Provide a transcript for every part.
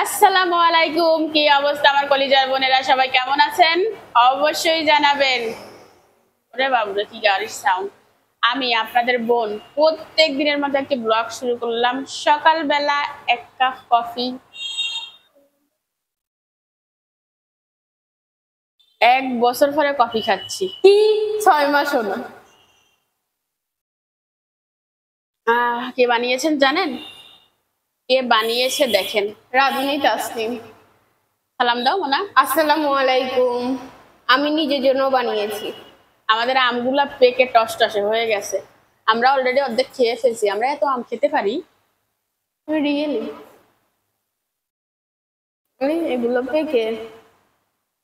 আসসালামু আলাইকুম। কি অবস্থা আমার কলিজার বোনেরা, সবাই কেমন আছেন? অবশ্যই জানাবেন। ওরে বাবুরে, কি গাড়ির সাউন্ড! আমি আপনাদের বোন প্রত্যেক দিনের মতো একটি ব্লগ শুরু করলাম। সকালবেলা এক কাপ কফি, 1 বছর পরে কফি খাচ্ছি। কি 6 মাস হলো? কে বানিয়েছেন জানেন? কে বানিয়েছে দেখেন। রাঁধুনি তাসনিম। সালাম দাও মোনা। আসসালামু আলাইকুম। আমি নিজের জন্য বানিয়েছি। আমাদের আমগুলা পেকে টসটসে হয়ে গেছে। আমরা অলরেডি অর্ধেক খেয়ে ফেলছি। আমরা এত আম খেতে পারি? রিয়েলি? এগুলো পেকে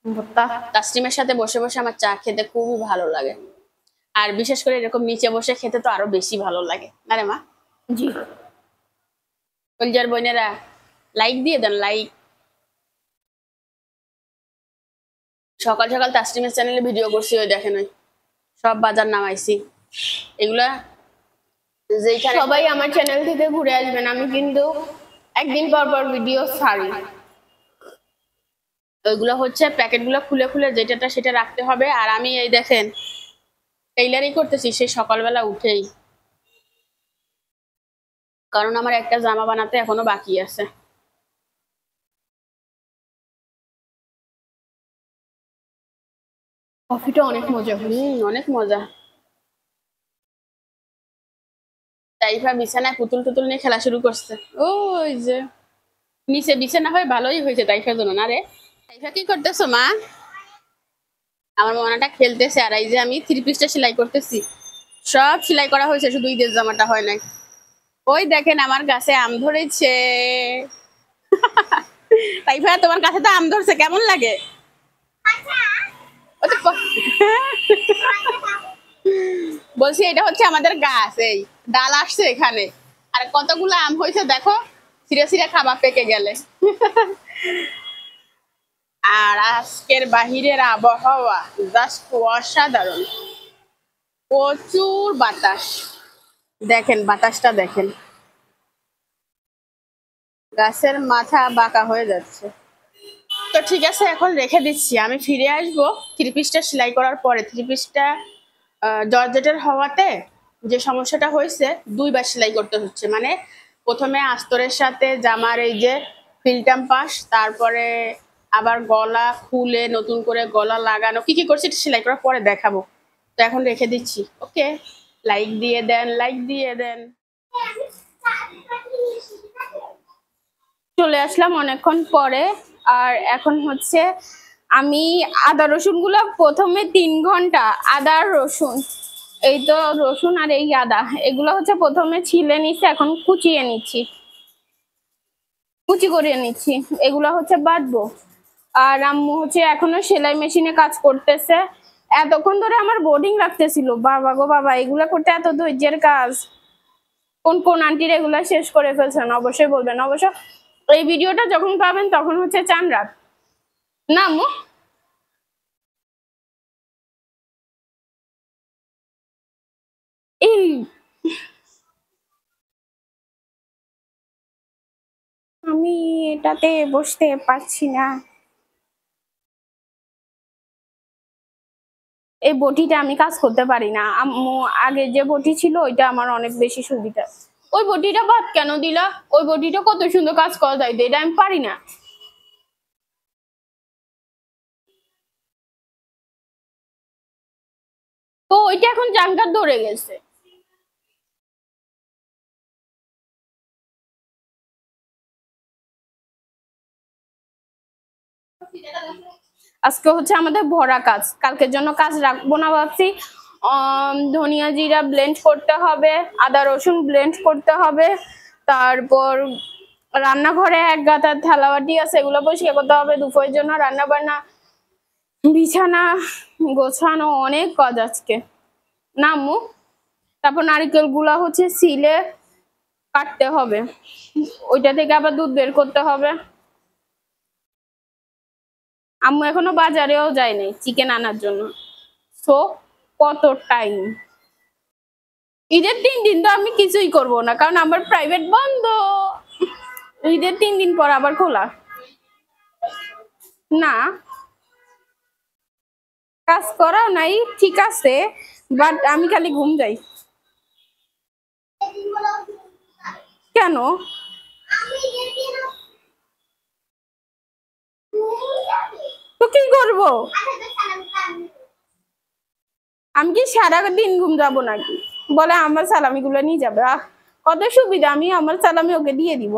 ভর্তা। তাসনিমের সাথে বসে বসে আমার চা খেতে খুবই ভালো লাগে, আর বিশেষ করে এরকম নিচে বসে খেতে তো আরো বেশি ভালো লাগে, না রে মা? জি। কলজার বোনেরা, লাইক দিয়ে দেন, লাইক। সকাল সকাল তাসনিমের চ্যানেলে ভিডিও করছি, ওই দেখেন, ওই সব বাজার নামাইছি। এগুলা যেইখানে সবাই আমার চ্যানেল থেকে ঘুরে আসবেন। আমি কিন্তু একদিন পর পর ভিডিও ছাড়ি। ওইগুলো হচ্ছে প্যাকেটগুলো খুলে খুলে যেটাটা সেটা রাখতে হবে। আর আমি এই দেখেন টেইলারিং করতেছি সেই সকালবেলা উঠেই, কারণ আমার একটা জামা বানাতে এখনো বাকি আছে। কফিটা অনেক মজা হয়েছে। অনেক মজা। তাইফা বিছানায় পুতুল টুতুল নিয়ে খেলা শুরু করছে। ওই যে নিচে বিছানা হয়, ভালোই হয়েছে তাইফার জন্য, না রে? তাইফা কি করতেছো মা? আমার মনাটা খেলতেছে, আর এই যে আমি 3 পিসটা সেলাই করতেছি। সব সেলাই করা হয়েছে, শুধু ঈদের জামাটা হয় নাই। ওই দেখেন আমার গাছে আম ধরেছে। তাইফা, তোমার কাছে তো আম ধরছে, কেমন লাগে? ও তো বলছি এটা হচ্ছে আমাদের গাছ, এই ডাল আসছে এখানে, আর কতগুলো আম হয়েছে দেখো, ছিঁড়ে ছিঁড়ে খাবার পেকে গেলে। আর আজকের বাহিরের আবহাওয়া জাস্ট অসাধারণ, প্রচুর বাতাস। দেখেন বাতাসটা দেখেন, গাছের মাথা বাঁকা হয়ে যাচ্ছে। তো ঠিক আছে, এখন রেখে দিচ্ছি, আমি ফিরে আসবো 3 পিসটা সেলাই করার পরে। 3 পিসটা জর্জেটের হওয়াতে যে সমস্যাটা হয়েছে, 2বার সেলাই করতে হচ্ছে। মানে প্রথমে আস্তরের সাথে জামার এই যে ফিল্টাম পাশ, তারপরে আবার গলা খুলে নতুন করে গলা লাগানো, কি কি করছি সেলাই করার পরে দেখাবো। তো এখন রেখে দিচ্ছি। ওকে, লাইক দিয়ে দেন, লাইক দিয়ে দেন। চলে আসলাম অনেকক্ষণ পরে। আর এখন হচ্ছে আমি আদা রসুন গুলো প্রথমে 3 ঘন্টা, আদা আর রসুন, এই তো রসুন আর এই আদা, এগুলো হচ্ছে প্রথমে ছিলে নিচ্ছি, এখন কুচিয়ে নিচ্ছি, কুচি করে নিচ্ছি। এগুলো হচ্ছে বাটবো। আর আম্মু হচ্ছে এখনো সেলাই মেশিনে কাজ করতেছে। এতক্ষণ ধরে আমার বোর্ডিং লাগতেছিল, বাবা গো বাবা, এগুলা করতে এত ধৈর্যের কাজ। কোন কোন আন্টির এগুলা শেষ করে ফেলছেন অবশ্যই বলবেন। অবশ্য এই ভিডিওটা যখন পাবেন তখন হচ্ছে চান রাত, না আম্মু? এই আমি এটাতে বসতে পারছি না, এই বটিটা আমি কাজ করতে পারি না আম্মু। আগে যে বটি ছিল ওইটা আমার অনেক বেশি সুবিধা। ওই বটিটা বাদ কেন দিলা? ওই বটিটা কত সুন্দর কাজ করা যায়, এটা আমি পারি না। তো ওইটা এখন জাঙ্গার ধরে গেছে। আজকে হচ্ছে আমাদের ভরা কাজ, কালকের জন্য কাজ রাখবো না ভাবছি। ধনিয়া জিরা ব্লেন্ড করতে হবে, আদা রসুন ব্লেন্ড করতে হবে, তারপর রান্নাঘরে 1 গাদা থালাবাটি আছে, এগুলো পরিষ্কার করতে হবে। দুপুরের জন্য রান্না বান্না, বিছানা গোছানো, অনেক কাজ আজকে, না আম্মু? তারপর নারকেল গুলা হচ্ছে সিলে কাটতে হবে, ওইটা থেকে আবার দুধ বের করতে হবে। আম্মু এখনো বাজারেও যায়নি চিকেন আনার জন্য। সো কত টাইম! ঈদের 3 দিন তো আমি কিছুই করব না, কারণ আমার প্রাইভেট বন্ধ। ঈদের 3 দিন পর আবার খোলা। না, কাজ করাও নাই ঠিক আছে, বাট আমি খালি ঘুম যাই। কেন? তো কি করবো? আমি কি সারাদিন ঘুম যাবো নাকি? বলে আমার সালামি গুলো নিয়ে যাবে। কত সুবিধা, আমি আমার সালামি ওকে দিয়ে দিব।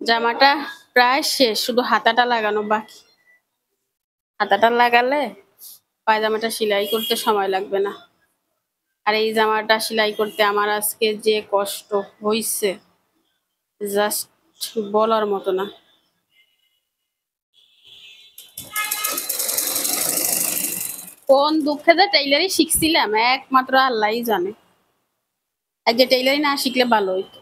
জামাটা প্রায় শেষ, শুধু হাতাটা লাগানো বাকি। হাতাটা লাগালে পায়জামাটা সেলাই করতে সময় লাগবে না। আর এই জামাটা সেলাই করতে আমার আজকে যে কষ্ট হইছে জাস্ট বলার মতো না। কোন দুঃখে যে টেইলারি শিখছিলাম একমাত্র আল্লাহই জানে। আর যে টেইলারি না শিখলে ভালো হইতো।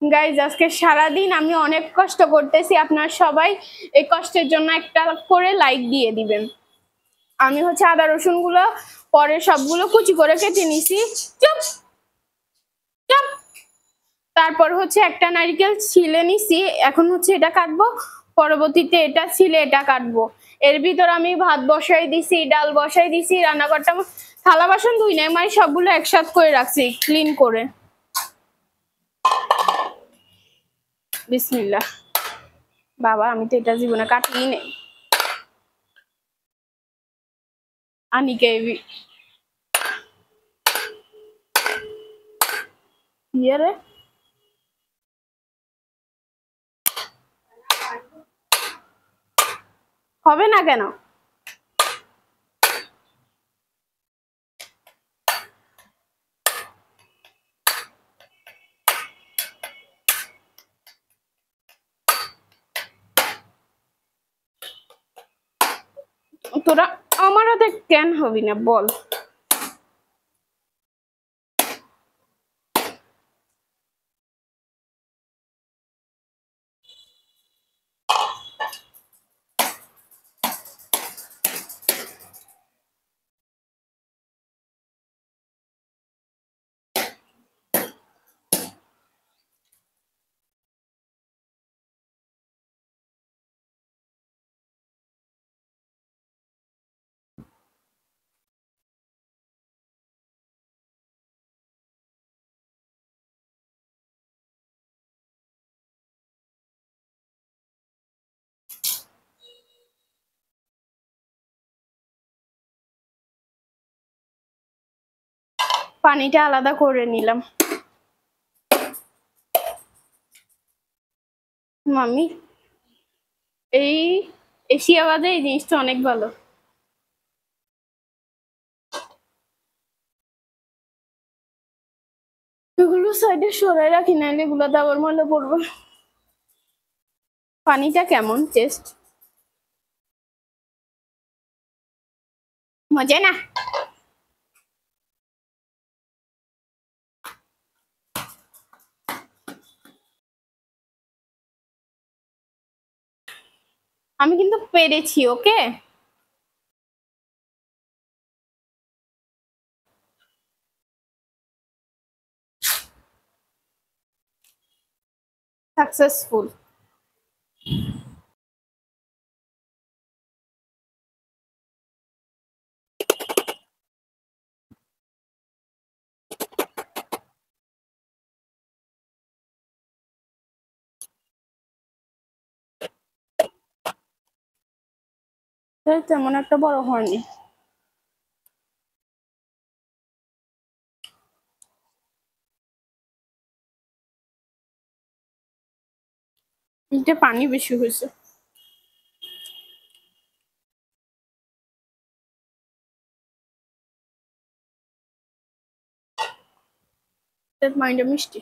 গাইজ আজকে সারাদিন আমি অনেক কষ্ট করতেছি, আপনারা সবাই এই কষ্টের জন্য একটা করে লাইক দিয়ে দিবেন। আমি হচ্ছে আদা রসুন গুলো পরে সবগুলো কুচি করে কেটে নিছি। চুপ চুপ। তারপর হচ্ছে একটা নারকেল ছিলে নিছি, এখন হচ্ছে এটা কাটবো, পরবর্তীতে এটা ছিলে এটা কাটবো। এর ভিতর আমি ভাত বসাই দিছি, ডাল বসাই দিছি, রান্নাঘরটা থালা বাসন ধুই নাই, মানে সবগুলো একসাথ করে রাখছি ক্লিন করে। বিসমিল্লাহ। বাবা আমি তো এটা জীবনে কাটিই নেই। আনিকে ইয়ে হবে না কেন? তোরা আমার হাতে কেন হবি না বল? পানিটা আলাদা করে নিলাম। মামি এই এশিয়া বাদে এই জিনিসটা অনেক ভালো। এগুলো সাইডে সরাই রাখি, নাইলে এগুলোতে আবার ময়লা পড়বে। পানিটা কেমন টেস্ট? মজা না? আমি কিন্তু পেরেছি, ওকে? সাকসেসফুল। তেমন একটা বড় হয়নি। এটা পানি বেশি হয়েছে। মাইন্ডে মিষ্টি।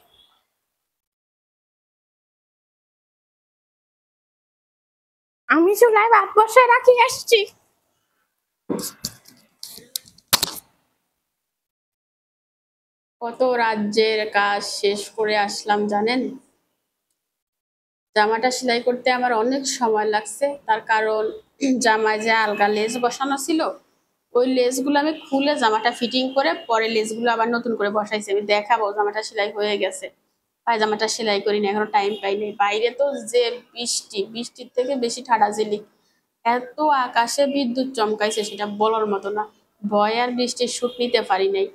আমি চুলায় ভাত বসায় রাখি আসছি। কত রাজ্যের কাজ শেষ করে আসলাম জানেন? জামাটা সেলাই করতে আমার অনেক সময় লাগছে, তার কারণ জামায় যে আলগা লেস বসানো ছিল ওই লেসগুলো আমি খুলে জামাটা ফিটিং করে পরে লেসগুলো আবার নতুন করে বসাইছি। আমি দেখাবো জামাটা সেলাই হয়ে গেছে। পায়জামাটা সেলাই করিনি, এখনো টাইম পাইনি। বাইরে তো যে বৃষ্টি, বৃষ্টির থেকে বেশি ঠাডা জিলিক। এত আকাশে বিদ্যুৎ চমকাইছে সেটা বলার মতো না। ভয় আর বৃষ্টির সুখ নিতে পারি নাই।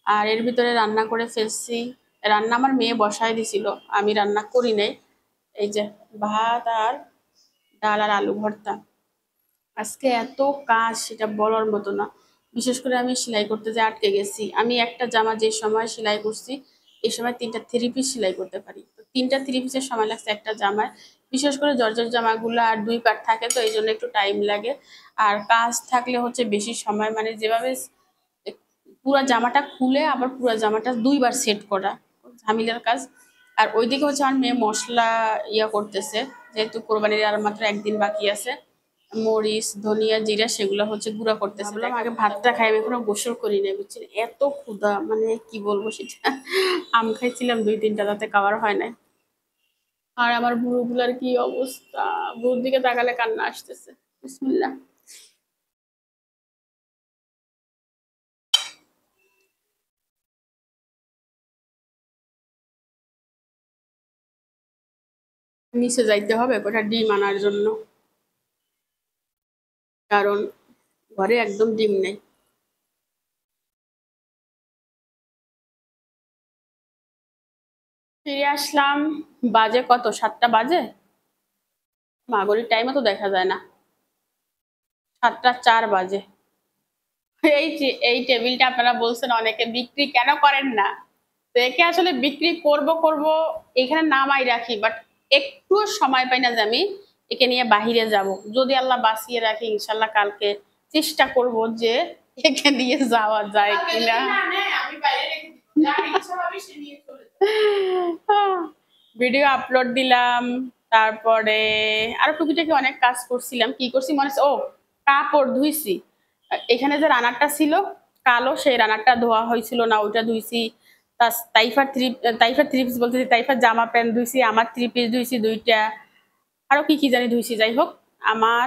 আর এর ভিতরে রান্না করে ফেলছি। রান্না আমার মেয়ে বসায় দিছিল, আমি রান্না করি নাই। এই যে ভাত আর ডাল আর আলু ভর্তা। আজকে এত কাজ সেটা বলার মতো না। বিশেষ করে আমি সেলাই করতে যে আটকে গেছি। আমি একটা জামা যে সময় সেলাই করছি এই সময় 3টা 3 পিস সেলাই করতে পারি। তো 3টা 3 পিসের সময় লাগছে একটা জামায়। বিশেষ করে জর্জেট জামাগুলো আর 2 পার্ট থাকে, তো এই জন্য একটু টাইম লাগে। আর কাজ থাকলে হচ্ছে বেশি সময়, মানে যেভাবে পুরো জামাটা খুলে আবার পুরো জামাটা 2বার সেট করা ঝামেলার কাজ। আর ওইদিকে হচ্ছে আমার মেয়ে মশলা করতেছে, যেহেতু কোরবানির আর মাত্র একদিন বাকি আছে। মরিচ, ধনিয়া, জিরা সেগুলো হচ্ছে গুঁড়া করতেছে। ভাবলাম আগে ভাতটা খাই, আমি এখনো গোসল করি নাই বুঝছেন। এত ক্ষুধা, মানে কি বলবো সেটা। আম খাইছিলাম 2-3টা, তাতে খাবার হয় নাই। আর আমার বুড়োগুলার কি অবস্থা, বুড়োর দিকে তাকালে কান্না আসতেছে। বিসমিল্লাহ। নিচে যাইতে হবে কটা ডিম আনার জন্য, কারণ ঘরে একদম ডিম নেই। ফিরে আসলাম, বাজে কত, 7টা বাজে। মাগরির টাইমও তো দেখা যায় না, 7টা 4 বাজে। এই যে এই টেবিলটা আপনারা বলছেন অনেকে বিক্রি কেন করেন না, তো একে আসলে বিক্রি করব করব এখানে নামাই রাখি, বাট একটু সময় পাই না যে আমি একে নিয়ে বাহিরে যাব। যদি আল্লাহ বাঁচিয়ে রাখি ইনশাল্লাহ কালকে চেষ্টা করব যে একে নিয়ে যাওয়া যায় কিনা। ভিডিও আপলোড দিলাম, তারপরে আরো টুকিটাকি অনেক কাজ করছিলাম। কি করছি মনে হচ্ছে, ও কাপড় ধুইছি। এখানে যে রানারটা ছিল কালো, সেই রানারটা ধোয়া হয়েছিল না, ওইটা ধুইছি। তাইফার থ্রি পিস বলতেছি, তাইফার জামা প্যান্ট ধুইছি, আমার 3 পিস ধুইছি 2টা, আরো কি কি জানি ধুইছি। যাই হোক, আমার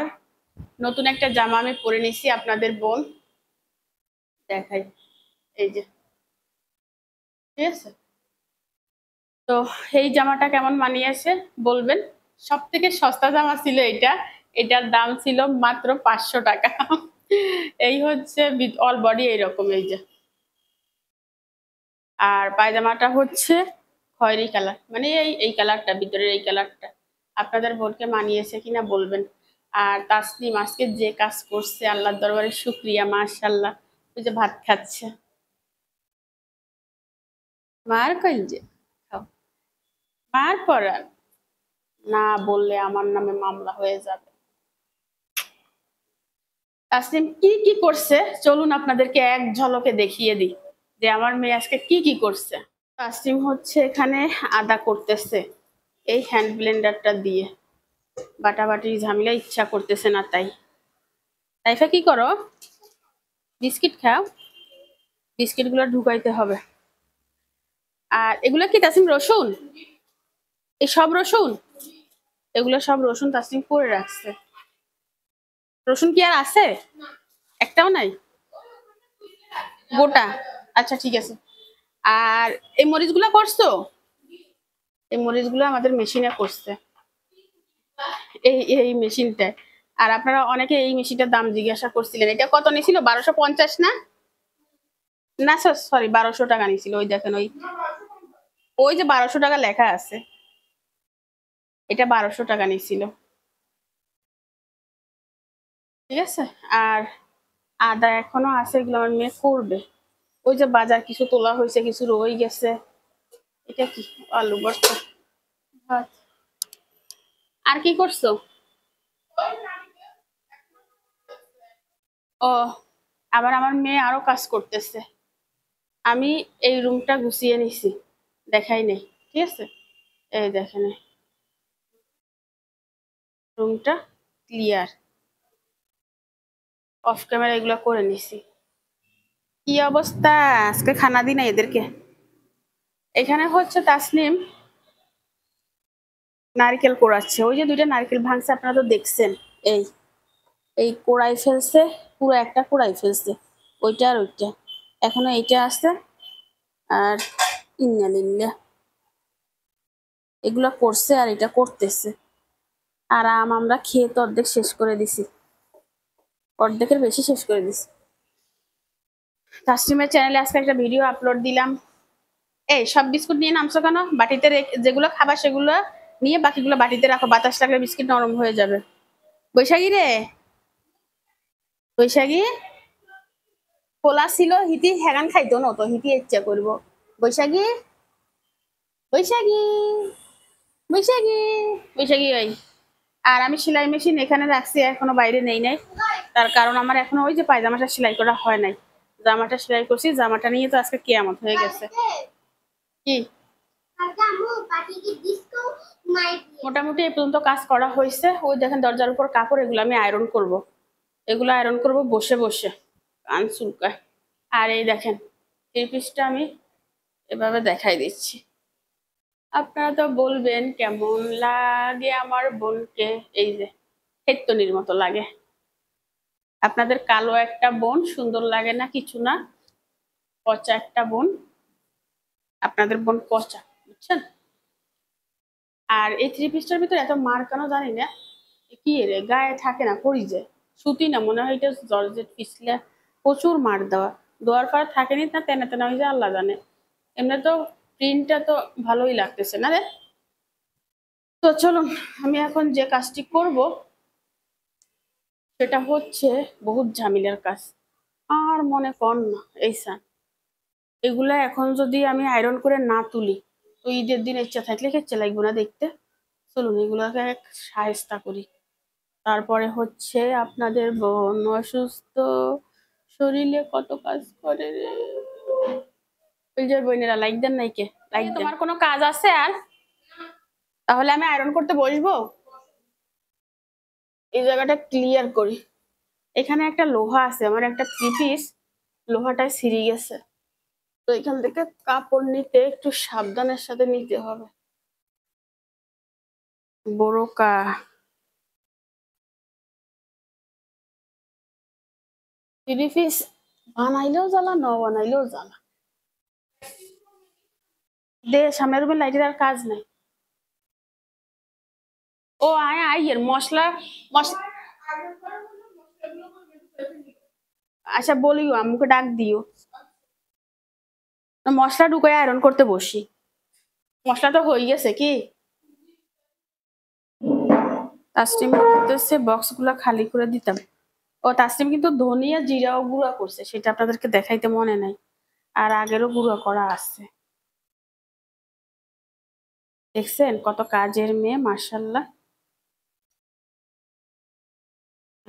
নতুন একটা জামা আমি পরে নিছি, আপনাদের বোন দেখাই। এই যে, ঠিক আছে। তো এই জামাটা কেমন মানিয়েছে বলবেন। সব থেকে সস্তা জামা ছিল এটা, এটার দাম ছিল মাত্র 500 টাকা। এই হচ্ছে অল বডি এইরকম, এই যে। আর পায়জামাটা হচ্ছে খয়েরি কালার, মানে এই এই কালারটা, ভিতরের এই কালারটা। আপনাদের বোনকে মানিয়েছে কিনা বলবেন। আর তাসনিম আজকে যে কাজ করছে, আল্লাহর দরবারে শুক্রিয়া, মাশাআল্লাহ। ওই যে ভাত খাচ্ছে, মার কই যে খাও, মার পরান না বললে আমার নামে মামলা হয়ে যাবে। তাসনিম কি কি করছে চলুন আপনাদেরকে এক ঝলকে দেখিয়ে দিই যে আমার মেয়ে আজকে কি কি করছে। তাসনিম হচ্ছে এখানে আদা করতেছে এই হ্যান্ড ব্লেন্ডারটা দিয়ে। বাটাবাটির ঝামেলা ইচ্ছা করতেছে না তাই। তাইফা কি করো, বিস্কিট খাও, বিস্কিট গুলো ঢুকাইতে হবে। আর এগুলো কি তাসনিম রসুন, এই সব রসুন, এগুলো সব রসুন তাসনিম করে রাখছে। রসুন কি আর আছে, একটাও নাই, গোটা। আচ্ছা ঠিক আছে। আর এই মরিচগুলো করছো, এই মরিচগুলো আমাদের মেশিনে করছে, এই এই মেশিনটায়। আর আপনারা অনেকে এই মেশিনটার দাম জিজ্ঞাসা করছিলেন, এটা কত নিয়েছিল, 1250 না, না সরি 1200 টাকা নিয়েছিল। ওই দেখেন, ওই ওই যে 1200 টাকা লেখা আছে, এটা 1200 টাকা নিয়েছিল, ঠিক আছে। আর আদা এখনো আছে, এগুলো আমার মেয়ে করবে। ওই যে বাজার কিছু তোলা হয়েছে, কিছু রয়ে গেছে। এটা কি, আলু ভর্তা, ভাত। আর কি করছো, ও আবার আমার মেয়ে আরো কাজ করতেছে। আমি এই রুমটা গুছিয়ে নিছি, দেখাই নেই, ঠিক আছে। এই দেখেন, রুমটা ক্লিয়ার, অফ ক্যামেরা এগুলো করে নিছি। কি অবস্থা, আজকে খানা দিই না এদেরকে। এখানে হচ্ছে তাসনিম নারকেল কোড়াচ্ছে, ওই যে 2টা নারকেল ভাঙছে, আপনারা তো দেখছেন। এই এই কোড়াই ফেলছে পুরো একটা কুড়াই ফেলছে, ওইটা আর ওইটা, এখনো এইটা আছে। আর ইন্নালিল্লাহ, এগুলা করছে আর এটা করতেছে। আর আমরা খেয়ে তো অর্ধেক শেষ করে দিছি, অর্ধেকের বেশি শেষ করে দিছি। তাসনিমের চ্যানেলে আজকে একটা ভিডিও আপলোড দিলাম। এই সব বিস্কুট নিয়ে নামছো কেন? বাটিতে যেগুলো খাবার সেগুলো নিয়ে বাকিগুলো বাটিতে রাখো, বাতাস লাগলে বিস্কিট নরম হয়ে যাবে। বৈশাখী রে, বৈশাখী খোলা ছিল, হিতি হ্যাগান খাইতো না তো, হিতি ইচ্ছা করবো। বৈশাখী, বৈশাখী, বৈশাখী, বৈশাখী ওই। আর আমি সেলাই মেশিন এখানে রাখছি, এখনো বাইরে নেই নাই। তার কারণ আমার এখনো ওই যে পায়জামাটা সেলাই করা হয় নাই। জামাটা সেলাই করছি, জামাটা নিয়ে তো আজকে কিয়ামত হয়ে গেছে। কি মোটামুটি এই পর্যন্ত কাজ করা হয়েছে। ওই দেখেন দরজার উপর কাপড়, এগুলো আমি আয়রন করব, এগুলো আয়রন করব বসে বসে, কান চুলকায়। আর এই দেখেন এই পিসটা আমি এভাবে দেখাই দিচ্ছি, আপনারা তো বলবেন কেমন লাগে আমার বোনকে। এই যে হেত্তনির মতো লাগে। আপনাদের কালো একটা বোন সুন্দর লাগে না? কিছু না, পচা একটা বোন, আপনাদের বোন পচা, বুঝছেন? আর এই থ্রি পিসটার ভিতরে এত মার কেন জানি না, কি রে গায়ে থাকে না, পরি যায়, সুতি না মনে হয়, এটা জর্জেট পিছলে প্রচুর মার দেওয়া, দেওয়ার পর থাকেনি, তা তেনা তেনা হয়ে যায়, আল্লাহ জানে। এমনি তো প্রিন্টটা তো ভালোই লাগতেছে না রে। তো চলুন, আমি এখন যে কাজটি করব সেটা হচ্ছে বহুত ঝামেলার কাজ। আর মনে কর না এই সান, এগুলা এখন যদি আমি আয়রন করে না তুলি তো ঈদের দিন ইচ্ছা থাকলে ইচ্ছা লাগবে না দেখতে। চলুন এগুলাকে এক সাহেস্তা করি। তারপরে হচ্ছে আপনাদের বোন অসুস্থ, শরীরে কত কাজ করে রে। ওই যে বোনেরা লাইক দেন নাই কে? লাইক তোমার কোনো কাজ আছে আর? তাহলে আমি আয়রন করতে বসবো। এই জায়গাটা ক্লিয়ার করি। এখানে একটা লোহা আছে, আমার একটা থ্রি পিস লোহাটায় ছিঁড়ে গেছে, তো এখান থেকে কাপড় নিতে একটু সাবধানের সাথে নিতে হবে। বড়কা থ্রি পিস বানাইলেও জ্বালা, ন বানাইলেও জ্বালা। দে সামনের রুমে লাইটের আর কাজ নাই। ও আয় আইয়ের মশলা, মশলা আচ্ছা বলিও, আম্মুকে ডাক দিও, মশলা ঢুকায় আয়রন করতে বসি। মশলা তো হয়ে গেছে কি? তাসনিম বলতেছে বক্স গুলা খালি করে দিতাম। ও তাসনিম কিন্তু ধনিয়া জিরাও গুঁড়া করছে, সেটা আপনাদেরকে দেখাইতে মনে নাই, আর আগেরও গুঁড়া করা আছে। দেখছেন কত কাজের মেয়ে, মাশাআল্লাহ।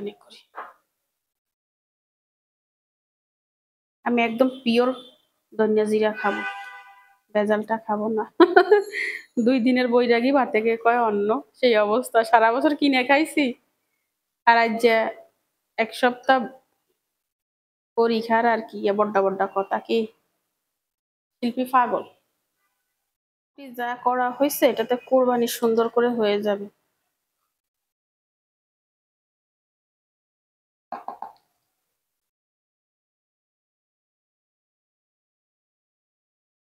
অনেক করে আমি একদম পিওর ধনিয়া জিরা খাবো, ভেজালটা খাবো না। 2 দিনের বৈরাগী ভাতে গিয়ে কয় অন্য, সেই অবস্থা। সারা বছর কিনে খাইছি, আর আজ যে 1 সপ্তাহ পরীক্ষার আর কি বড্ডা বড্ডা কথা, কি শিল্পী পাগল। যা করা হয়েছে এটাতে কোরবানি সুন্দর করে হয়ে যাবে।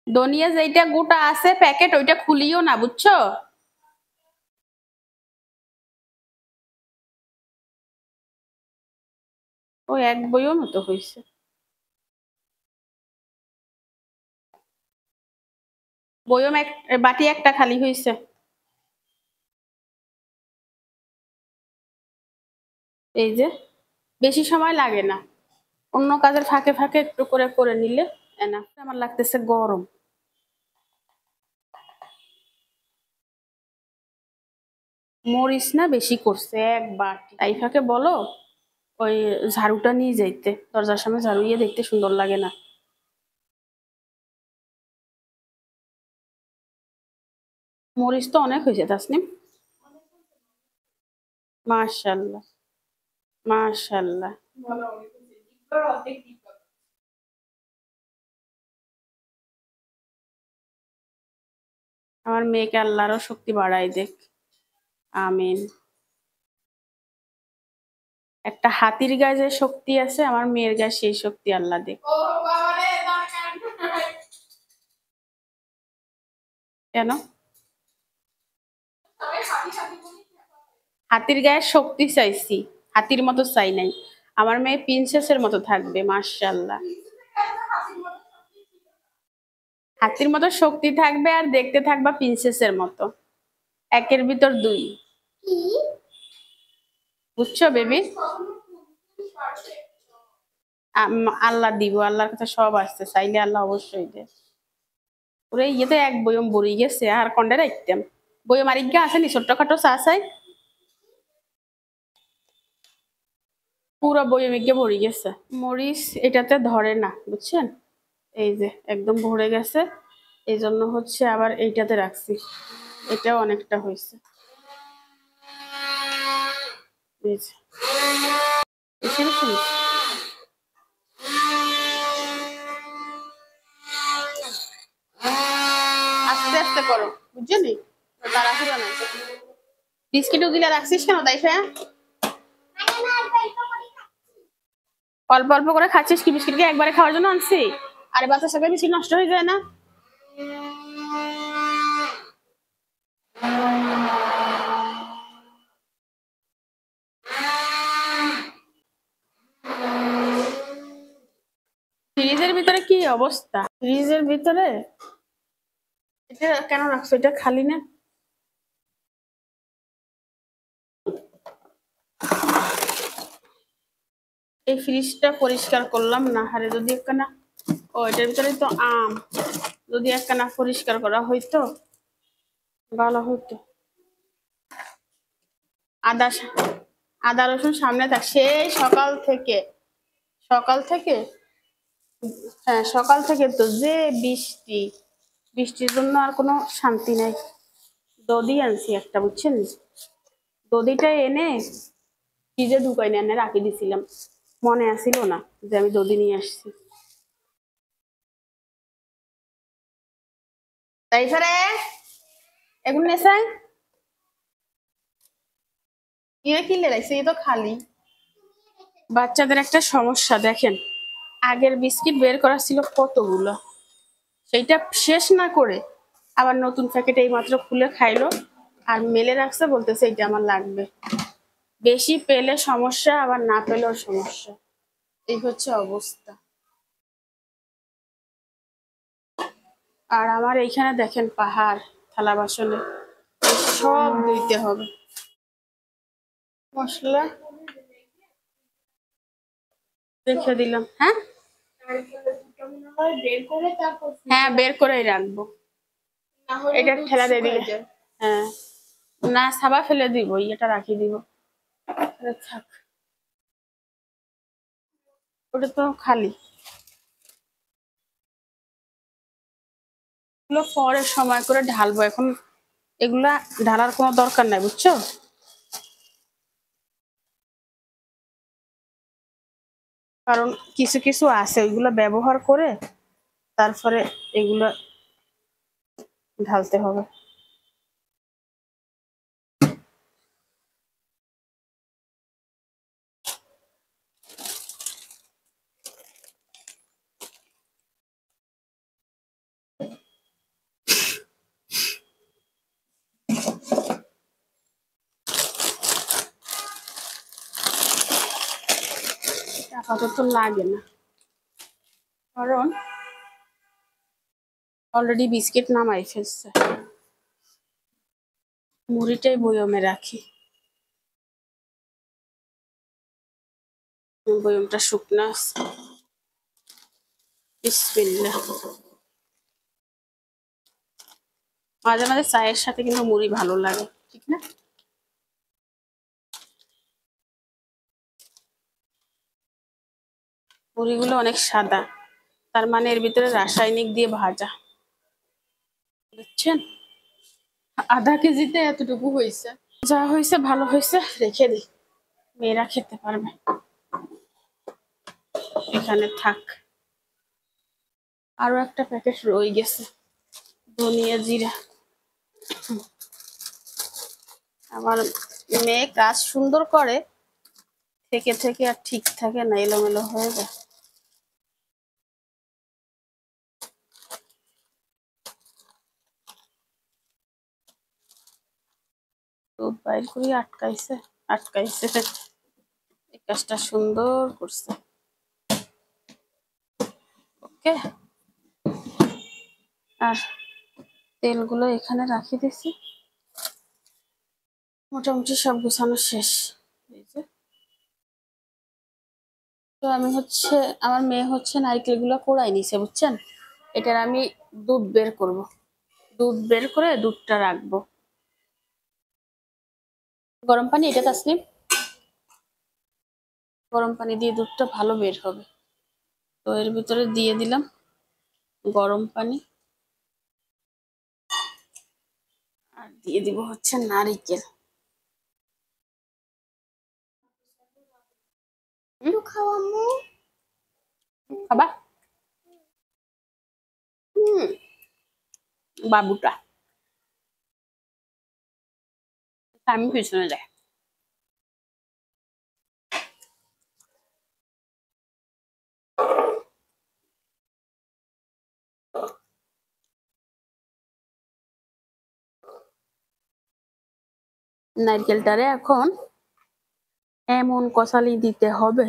ধনিয়া যেটা গোটা আছে প্যাকেট, ওইটা খুলিও না, বুঝছো? ও এক বইও মতো হয়েছে। বইও বাটি একটা খালি হয়েছে। এই যে বেশি সময় লাগে না, অন্য কাজের ফাঁকে ফাঁকে একটু করে করে নিলে এনা। আমার লাগতেছে গরম। মরিচ না বেশি করছে এক বাটি, তাই ফাঁকে বলো ওই ঝাড়ুটা নিয়ে যাইতে, দরজার সামনে ঝাড়ু দিয়ে দেখতে সুন্দর লাগে না? মরিচ তো অনেক হয়েছে তাসনিম। মাশাল্লাহ, মাশাল্লাহ। আমার মেয়েকে আল্লাহরও শক্তি বাড়াই দেখ, আমিন। একটা হাতির গায়ে যে শক্তি আছে, আমার মেয়ের গায়ে সেই শক্তি আল্লাহ দেখ। কেন? হাতির গায়ে শক্তি চাইছি, হাতির মতো চাই নাই। আমার মেয়ে প্রিন্সেসের মতো থাকবে, মাশাআল্লাহ। হাতির মতো শক্তি থাকবে আর দেখতে থাকবা প্রিন্সেসের মতো। একের ভিতর দুই। বুঝছো বেবি? আল্লাহ দিব, আল্লাহর কাছে সব আসছে, চাইলে আল্লাহ অবশ্যই দে। ওরে ইয়েতে এক বয়ম বড়ি গেছে, আর কন্ডে রাখতাম বয়ম আরিজ্ঞা আছে নি ছোট্টখাটো চা চাই, পুরো বয়মিকে ভরে গেছে। মরিচ এটাতে ধরে না, বুঝছেন? এই যে একদম ভরে গেছে, এই জন্য হচ্ছে আবার এইটাতে রাখছি। এটাও অনেকটা হয়েছে। এই যে এসে গেছে। আস্তে আস্তে করো, বুঝলি? তাড়াহুড়ো না। বিস্কিটও দিলে রাখছিস কেন তাই? অল্প অল্প করে খাচ্ছিস কি? বিস্কিট কি একবারে খাওয়ার জন্য আনছি? আরে বাচ্চার সাথে বিস্কিট নষ্ট হয়ে যায় না? ফ্রিজের ভিতরে কি অবস্থা? ফ্রিজের ভিতরে এটা কেন রাখছো? এটা খালি না? এই ফ্রিজটা পরিষ্কার করলাম না, হারে যদি একখানা, ও এটার ভিতরে তো আম, যদি একখানা পরিষ্কার করা হইতো ভালো হইতো। আদা আদা রসুন সামনে থাক, সেই সকাল থেকে, সকাল থেকে, হ্যাঁ সকাল থেকে তো যে বৃষ্টি, বৃষ্টির জন্য আর কোনো শান্তি নাই। দধি আনছি একটা, বুঝছেন? দধিটা এনে ফ্রিজে ঢুকাই না, এনে রাখি দিছিলাম, মনে আসিল না যে আমি দধি নিয়ে আসছি। তাই ফেরে এগুলো নেশায় ইয়ে কিনলে রাখছে, এ তো খালি। বাচ্চাদের একটা সমস্যা দেখেন, আগের বিস্কিট বের করা ছিল কতগুলো, সেইটা শেষ না করে আবার নতুন প্যাকেট এই মাত্র খুলে খাইলো, আর মেলে রাখছে, বলতেছে এটা আমার লাগবে। বেশি পেলে সমস্যা, আবার না পেলেও সমস্যা, এই হচ্ছে অবস্থা। আর আমার এইখানে দেখেন পাহাড় থালা বাসনে, সব ধুইতে হবে। মশলা রেখে দিলাম। হ্যাঁ হ্যাঁ বের করেই রাখবো, এটা ঠেলা দিয়ে দিলে। হ্যাঁ না, সাবা ফেলে দিব, এটা রাখি দিব। থাক, ওটা তো খালি, এগুলো পরে সময় করে ঢালবো, এখন এগুলা ঢালার কোনো দরকার নাই, বুঝছো? কারণ কিছু কিছু আছে ওইগুলো ব্যবহার করে তারপরে এগুলো ঢালতে হবে। আপাতত লাগে না, কারণ অলরেডি বিস্কিট নামাই ফেলছে। মুড়িটাই বয়মে রাখি, বয়মটা শুকনা আছে। বিসমিল্লাহ। মাঝে মাঝে চায়ের সাথে কিন্তু মুড়ি ভালো লাগে, ঠিক না? মুড়িগুলো অনেক সাদা, তার মানে এর ভিতরে রাসায়নিক দিয়ে ভাজা, বুঝছেন? আধা কেজিতে এতটুকু হয়েছে, যা হয়েছে ভালো হয়েছে, রেখে দিই, মেয়েরা খেতে পারবে, এখানে থাক। আরো একটা প্যাকেট রয়ে গেছে, ধনিয়া জিরা। আমার মেয়ে কাজ সুন্দর করে, থেকে থেকে আর ঠিক থাকে না, এলোমেলো হয়ে যায়। দুধ বাইর করি আটকাইছে আটকাইছে, এই কাজটা সুন্দর করছে। ওকে, আর তেলগুলো এখানে রাখি দিছি, মোটামুটি সব গুছানো শেষ। এই যে, তো আমি হচ্ছে, আমার মেয়ে হচ্ছে নারকেলগুলো কোড়াই নিছে বুঝছেন। এটার আমি দুধ বের করব, দুধ বের করে দুধটা রাখবো গরম পানি। এটা তাসনিম, গরম পানি দিয়ে দুধটা ভালো বের হবে। তো এর ভিতরে দিয়ে দিলাম গরম পানি, আর দিয়ে দিব হচ্ছে নারকেল। খাবা? বাবুটা আমি পিছনে যাই। নারকেলটারে এখন এমন কষালি দিতে হবে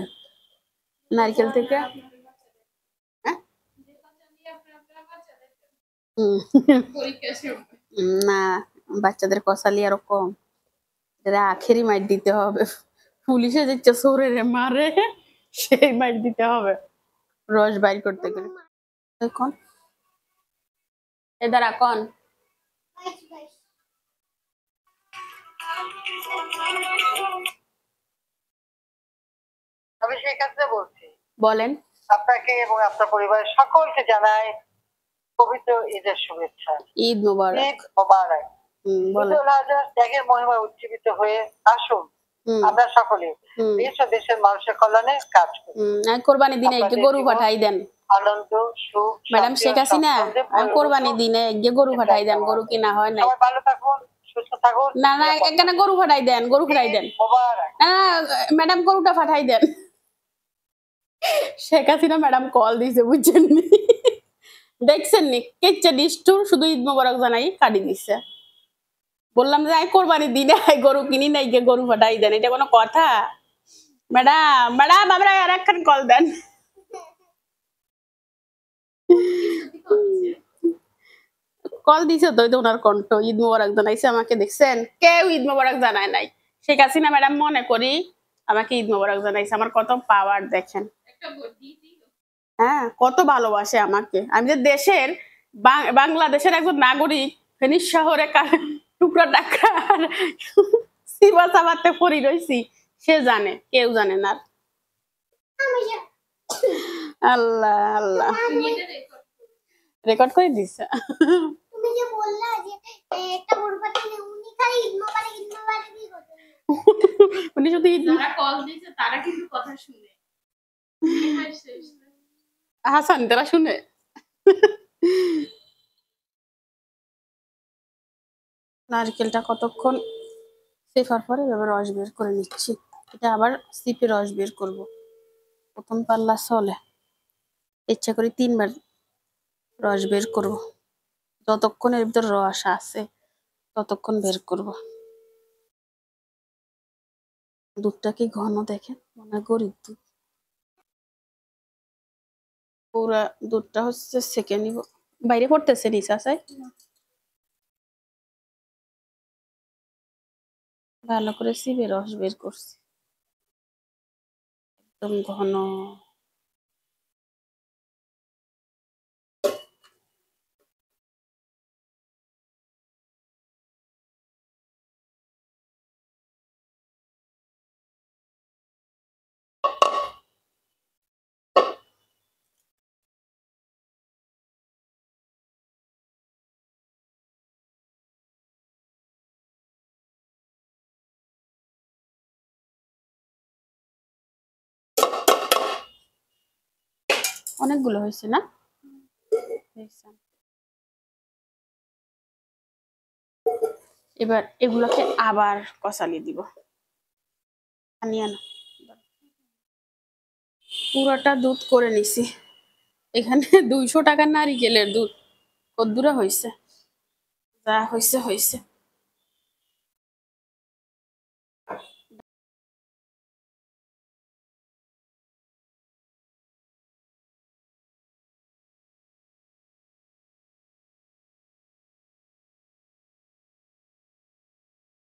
নারকেল থেকে। হ্যাঁ? না, বাচ্চাদের কষালি আরো কম, এরা আখেরি মাইর দিতে হবে। পুলিশে যে সরে মারে সেই মাইর দিতে হবে রস বাইর করতে গেলে। এখন এদার এখন আমি সেই ক্ষেত্রে বলছি, বলেন। আপনাকে এবং আপনার পরিবারের সকলকে জানাই পবিত্র ঈদের শুভেচ্ছা। ঈদ মোবারক। ঈদ মোবারক। বলেন। ঈদুল আজহা ত্যাগের মহিমায় উজ্জীবিত হয়ে আসুন আমরা সকলে দেশ ও দেশের মানুষের কল্যাণে কাজ করি। কোরবানি দিনে গরু পাঠাই দেন আনন্দ, সুখ, ম্যাডাম শেখ হাসিনা, কোরবানি দিনে গরু পাঠাই দেন, গরু কিনা হয় নাই। সবাই ভালো থাকুন, সুস্থ থাকুন। না না, এখানে গরু পাঠাই দেন, গরু পাঠাই দেন। না ম্যাডাম, গরুটা পাঠাই দেন। শেখ হাসিনা ম্যাডাম কল দিছে বুঝছেন নি, দেখছেন নি কেচ্ছে নিষ্ঠুর, শুধু ঈদ মোবারক জানাই কাটি দিচ্ছে। বললাম যে কোরবানি দিনে গরু কিনি নাই, গিয়ে গরু পাঠাই দেন, এটা কোনো কথা? ম্যাডাম ম্যাডাম আমরা আর একখান কল দেন। কল দিছে তো, ওনার কণ্ঠ ঈদ মোবারক জানাইছে আমাকে, দেখছেন? কেউ ঈদ মোবারক জানায় নাই, শেখ হাসিনা ম্যাডাম মনে করি আমাকে ঈদ মোবারক জানাইছে। আমার কত পাওয়ার দেখেন, হ্যাঁ, কত ভালোবাসে আমাকে। আমি যে দেশের বাংলাদেশের একজন নাগরিক, ফেনীর শহরে টুকরা টাকার সিবা চাবাতে পড়ি রইছি, সে জানে, কেউ জানে না। আল্লাহ আল্লাহ, রেকর্ড করে দিছে। তুমি যে বললা যে একটা গরু পাঠালে উনি খালি ঈদ মোবারক কি করতে, উনি শুধু যারা কল দিয়েছে তারা কিন্তু কথা শুনে, হাসান তারা শুনে। নারকেলটা কতক্ষণ সেফার পরে এবার রস বের করে নিচ্ছি। এটা আবার সিপে রস বের করব, প্রথম পাল্লা চলে, ইচ্ছা করি 3 বার রস বের করব, যতক্ষণ এর ভিতর রস আছে ততক্ষণ বের করব। দুধটা কি ঘন দেখেন, মনে হয় গরুর দুধ। পুরা দুধটা হচ্ছে সেকে নিব। বাইরে পড়তেছে নিচা চাই, ভালো করে সিপে রস বের করছি, একদম ঘন। অনেকগুলো হয়েছে না? এবার এগুলোকে আবার কষালি দিব। আনিয়া না, পুরাটা দুধ করে নিছি। এখানে 200 টাকার নারিকেলের দুধ কদ্দুরা হয়েছে, যা হয়েছে হয়েছে।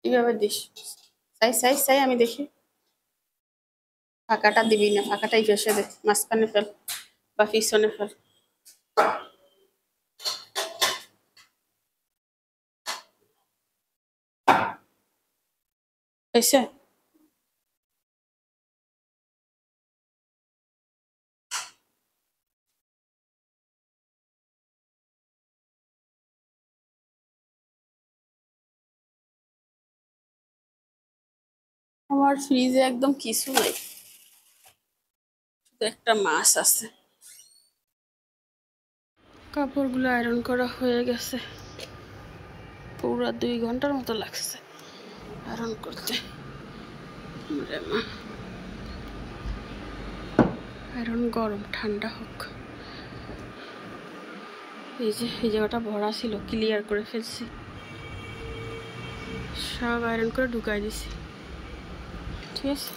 কিভাবে দিস? সাই সাই সাই, আমি দেখি। ফাঁকাটা দিবি না, ফাঁকাটাই ফেসে দে, মাঝখানে ফেল বা পিছনে ফেল। হয়েছে? আমার ফ্রিজে একদম কিছু নাই, শুধু একটা মাছ আছে। কাপড়গুলো আয়রন করা হয়ে গেছে, পুরো 2 ঘন্টার মতো লাগছে আয়রন করতে। আয়রন গরম, ঠান্ডা হোক। এই যে এই জায়গাটা ভরা ছিল, ক্লিয়ার করে ফেলছি, সব আয়রন করে ঢুকাই দিছি। ঠিক আছে।